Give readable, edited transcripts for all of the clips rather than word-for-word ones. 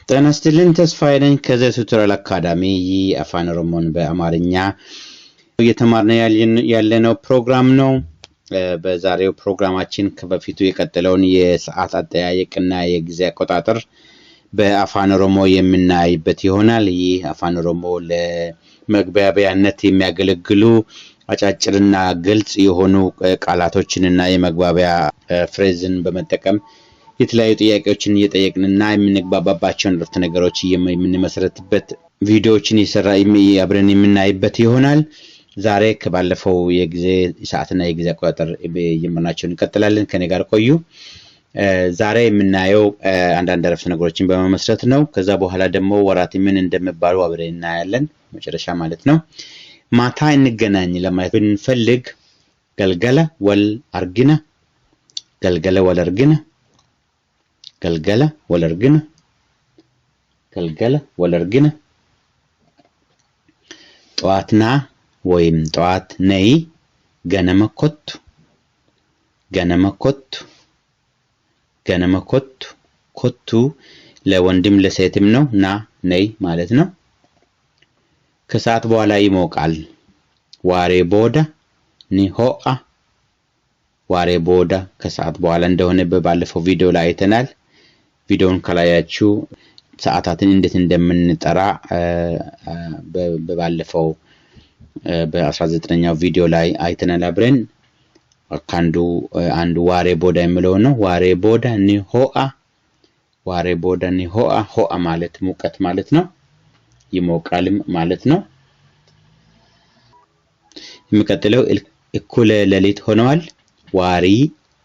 ጤና ይስጥልኝ ተስፋዬ ነኝ ከዘ ቱቶሪያል አካዳሚ የአፋን ኦሮሞን በአማርኛ እየተማርን ያለነው ፕሮግራም ነው። በዛሬው ፕሮግራማችን ከበፊቱ የቀጠለውን የሰዓት አጠያየቅና የጊዜ አቆጣጠር በአፋን ኦሮሞ የምናይበት ይሆናል። ይህ አፋን ኦሮሞ ለመግባቢያነት የሚያገለግሉ አጫጭርና ግልጽ የሆኑ ቃላቶችንና የመግባቢያ ፍሬዝን በመጠቀም የተለያዩ ጥያቄዎችን እየጠየቅንና የምንግባባባቸውን ርዕሰ ነገሮች የምንመሰረትበት ቪዲዮዎችን አብረን የምናይበት ይሆናል። ዛሬ ከባለፈው የጊዜ ሰዓትና የጊዜ አቆጣጠር የምናቸውን እንቀጥላለን። ከኔ ጋር ቆዩ። ዛሬ የምናየው አንዳንድ ርዕሰ ነገሮችን በመመስረት ነው። ከዛ በኋላ ደግሞ ወራት ምን እንደሚባሉ አብረን እናያለን መጨረሻ ማለት ነው። ማታ እንገናኝ ለማለት ብንፈልግ ገልገለ ወል አርግነ ገልገለ ወል አርግነ ገልገለ ወል አርግነ ገልገለ ወል አርግነ ጠዋትና ወይም ጠዋት ነይ ገነመኮቱ ገነመኮቱ ገነመኮቱ ኮቱ ለወንድም ለሴትም ነው ና ነይ ማለት ነው። ከሰዓት በኋላ ይሞቃል ዋሬ ቦዳ ኒሆአ ዋሬ ቦዳ ከሰዓት በኋላ እንደሆነ በባለፈው ቪዲዮ ላይ አይተናል። ቪዲዮውን ካላያችሁ ሰዓታትን እንዴት እንደምንጠራ በባለፈው በ19ኛው ቪዲዮ ላይ አይተናል አብረን። አንዱ ዋሬ ቦዳ የሚለው ነው። ዋሬ ቦዳ ኒሆአ ዋሬ ቦዳ ኒሆአ ሆአ ማለት ሙቀት ማለት ነው። ይሞቃልም ማለት ነው። የሚቀጥለው እኩለ ሌሊት ሆነዋል ዋሪ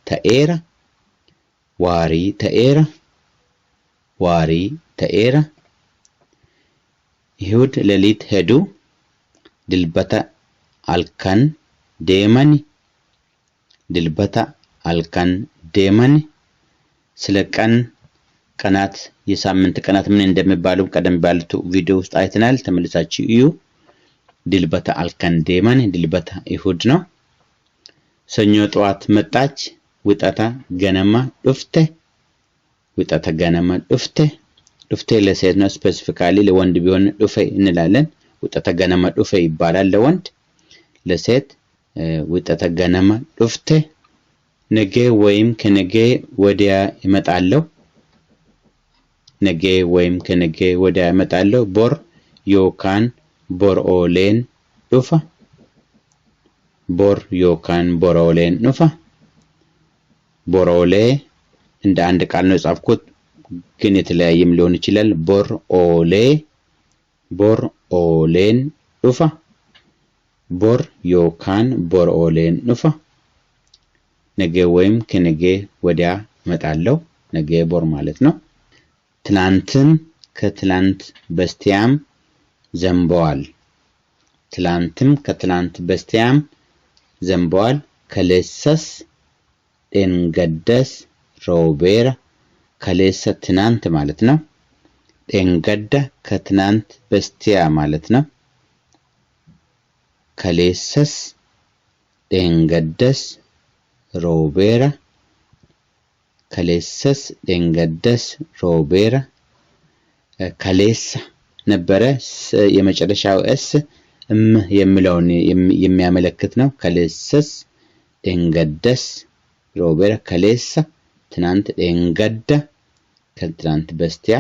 ተኤራ ዋሪ ተኤራ ዋሪ ተኤራ ይሁድ ሌሊት ሄዱ ድልበታ አልካን ዴመኒ ድልበታ አልካን ዴመኒ ስለ ቀናት የሳምንት ቀናት ምን እንደሚባሉ ቀደም ባሉት ቪዲዮ ውስጥ አይተናል። ተመልሳችሁ እዩ። ድልበታ አልካን ዴመኒ ድልበታ ይሁድ ነው። ሰኞ ጠዋት መጣች ውጣታ ገነማ ዱፍቴ ውጣታ ገነማ ዱፍቴ ዱፍቴ ለሴት ነው። ስፔሲፊካሊ ለወንድ ቢሆን ዱፌ እንላለን። ውጣታ ገነማ ዱፌ ይባላል ለወንድ። ለሴት ውጣታ ገነማ ዱፍቴ ነገ ወይም ከነገ ወዲያ ይመጣለው ነገ ወይም ከነገ ወዲያ ይመጣለው ቦር ዮካን ቦር ኦሌን ዱፋ ቦር ዮካን ቦር ኦሌን ዱፋ ቦር ኦሌ እንደ አንድ ቃል ነው ጻፍኩት ግን የተለያየም ሊሆን ይችላል። ቦር ኦሌን ዱፋ ቦር ዮካን ቦር ኦሌን ዱፋ ነገ ወይም ከነገ ወዲያ እመጣለሁ ነገ ቦር ማለት ነው። ትላንትም ከትላንት በስቲያም ዘንበዋል ትላንትም ከትላንት በስቲያም ዘንበዋል ከሌሰስ ደንገደስ ሮቤራ ከሌሰ ትናንት ማለት ነው። ደንገደ ከትናንት በስቲያ ማለት ነው። ከሌሰስ ደንገደስ ሮቤራ ከሌሰስ ደንገደስ ሮቤራ ከሌሳ ነበረ የመጨረሻው ኤስ የሚለውን የሚያመለክት ነው። ከሌሰስ ደንገደስ ሮቤራ ከሌሳ ትናንት ደንገደ ከትናንት በስቲያ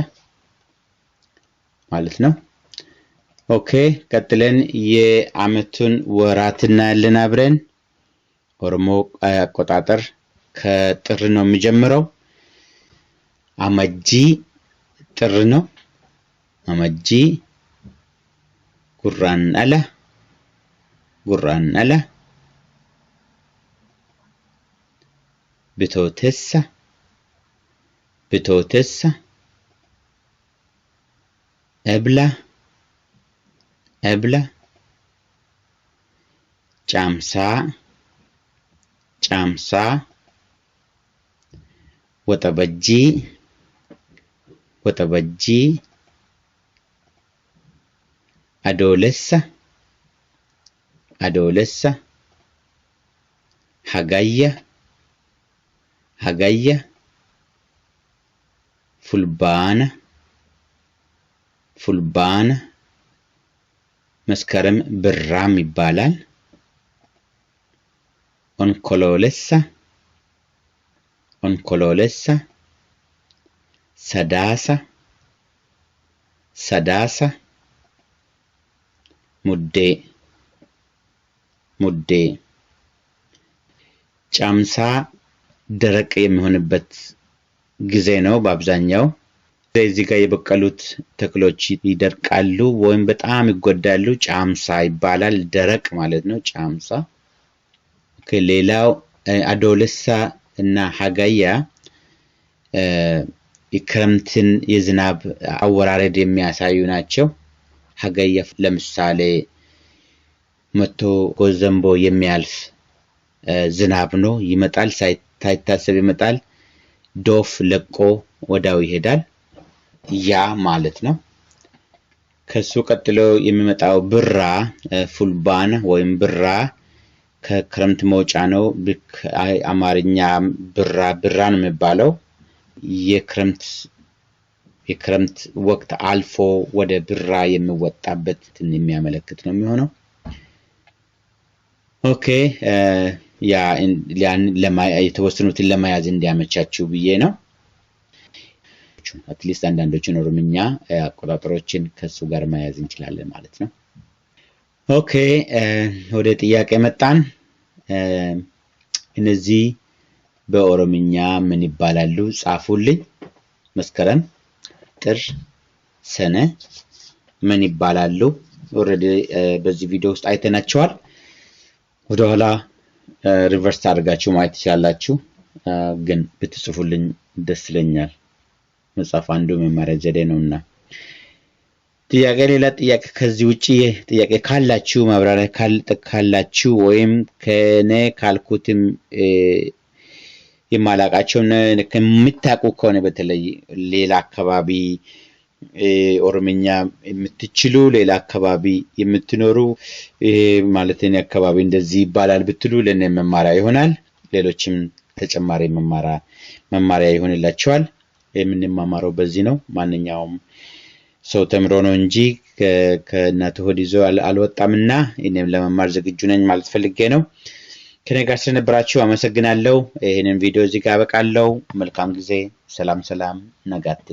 ማለት ነው። ኦኬ ቀጥለን የአመቱን ወራት እናያለን አብረን። ኦሮሞ አቆጣጠር ከጥር ነው የሚጀምረው። አመጂ ጥር ነው። አመጂ ጉራን አለ ብቶቴሳ ኤብላ ጫምሳ ወጠበጂ አዶለሳ ሀጋያ fulbaana fulbaana መስከረም ብራም ይባላል onkoloolessa sadaasa muddee ጫምሳ ደረቅ የሚሆንበት ጊዜ ነው በአብዛኛው እዚህ ጋር የበቀሉት ተክሎች ይደርቃሉ ወይም በጣም ይጎዳሉ ጫምሳ ይባላል ደረቅ ማለት ነው ጫምሳ ከሌላው አዶለሳ እና ሀጋያ የክረምትን የዝናብ አወራረድ የሚያሳዩ ናቸው ሀጋያ ለምሳሌ መቶ ጎዘምቦ የሚያልፍ ዝናብ ነው ይመጣል ሳይታሰብ ይመጣል ዶፍ ለቆ ወዳው ይሄዳል ያ ማለት ነው ከሱ ቀጥሎ የሚመጣው ብራ ፉልባና ወይም ብራ ከክረምት መውጫ ነው አማርኛ ብራን የሚባለው የክረምት ወቅት አልፎ ወደ ብራ የሚወጣበት የሚያመለክት ነው የሚሆነው ኦኬ ያን የተወሰኑትን ለማያዝ እንዲያመቻችሁ ብዬ ነው አትሊስት አንዳንዶችን ኦሮምኛ አቆጣጠሮችን ከሱ ጋር ማያዝ እንችላለን ማለት ነው ኦኬ ወደ ጥያቄ መጣን እነዚህ በኦሮምኛ ምን ይባላሉ ጻፉልኝ መስከረም ጥር ሰነ ምን ይባላሉ ኦሬዲ በዚህ ቪዲዮ ውስጥ አይተናቸዋል ወደ ኋላ ሪቨርስ አድርጋችሁ ማየት ይችላልላችሁ ግን ብትጽፉልኝ ደስ ይለኛል መጻፍ አንዱ መማሪያ ዘዴ ነውና ጥያቄ ሌላ ጥያቄ ከዚህ ውጪ ጥያቄ ካላችሁ ማብራሪያ ካላችሁ ወይም ከኔ ካልኩትም የማላቃቸው ከመታቁ ከሆነ በተለይ ሌላ አካባቢ ኦሮምኛ የምትችሉ ሌላ አካባቢ የምትኖሩ ማለት ነው አካባቢ እንደዚህ ይባላል ብትሉ ለኔ መማሪያ ይሆናል ሌሎችም ተጨማሪ መማሪያ ይሆንላችኋል የምንማማረው በዚህ ነው ማንኛውም ሰው ተምሮ ነው እንጂ ከእናቱ ሆድ ይዞ አልወጣምና እኔም ለመማር ዝግጁ ነኝ ማለት ፈልጌ ነው ከኔ ጋር ስለነበራችሁ አመሰግናለሁ ይሄንን ቪዲዮ እዚህ ጋር አበቃለሁ መልካም ጊዜ ሰላም ነጋት